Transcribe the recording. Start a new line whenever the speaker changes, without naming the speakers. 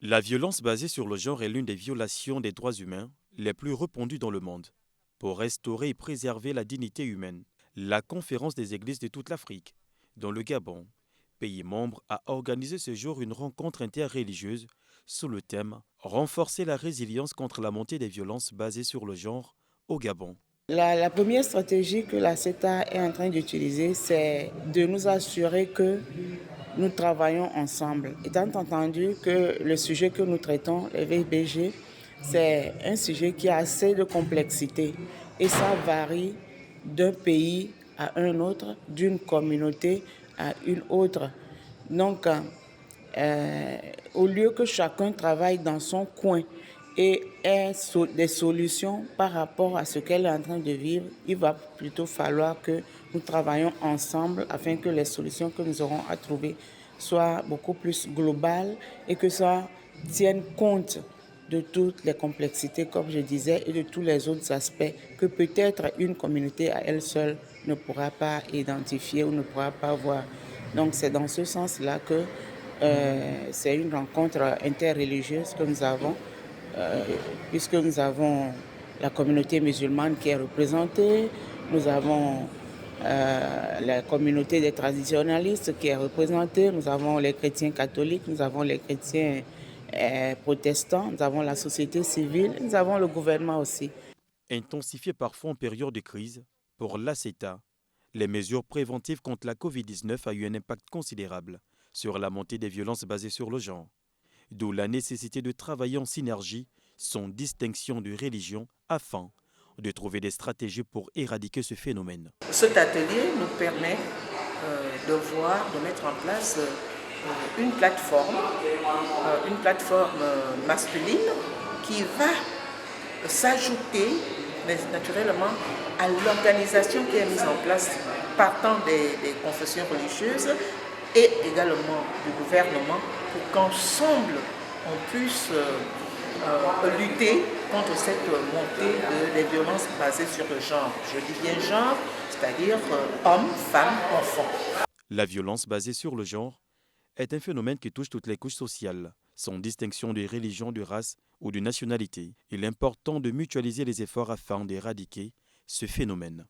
La violence basée sur le genre est l'une des violations des droits humains les plus répandues dans le monde. Pour restaurer et préserver la dignité humaine, la Conférence des Églises de toute l'Afrique, dans le Gabon, pays membre, a organisé ce jour une rencontre interreligieuse sous le thème Renforcer la résilience contre la montée des violences basées sur le genre au Gabon.
La première stratégie que la CETA est en train d'utiliser, c'est de nous assurer que nous travaillons ensemble. Étant entendu que le sujet que nous traitons, les VBG, c'est un sujet qui a assez de complexité et ça varie d'un pays à un autre, d'une communauté à une autre. Donc, au lieu que chacun travaille dans son coin et ait des solutions par rapport à ce qu'elle est en train de vivre, il va plutôt falloir que nous travaillons ensemble afin que les solutions que nous aurons à trouver soient beaucoup plus globales et que ça tienne compte de toutes les complexités, comme je disais, et de tous les autres aspects que peut-être une communauté à elle seule ne pourra pas identifier ou ne pourra pas voir. Donc c'est dans ce sens-là que c'est une rencontre interreligieuse que nous avons, euh, puisque nous avons la communauté musulmane qui est représentée, nous avons la communauté des traditionalistes qui est représentée, nous avons les chrétiens catholiques, nous avons les chrétiens protestants, nous avons la société civile, nous avons le gouvernement aussi.
Intensifié parfois en période de crise, pour l'ACETA, les mesures préventives contre la COVID-19 ont eu un impact considérable sur la montée des violences basées sur le genre, d'où la nécessité de travailler en synergie sans distinction de religion afin de trouver des stratégies pour éradiquer ce phénomène.
Cet atelier nous permet de mettre en place une plateforme masculine qui va s'ajouter naturellement à l'organisation qui est mise en place partant des confessions religieuses et également du gouvernement pour qu'ensemble on puisse lutter contre cette montée des violences basées sur le genre. Je dis bien genre, c'est-à-dire hommes, femmes, enfants.
La violence basée sur le genre est un phénomène qui touche toutes les couches sociales, sans distinction de religion, de race ou de nationalité. Il est important de mutualiser les efforts afin d'éradiquer ce phénomène.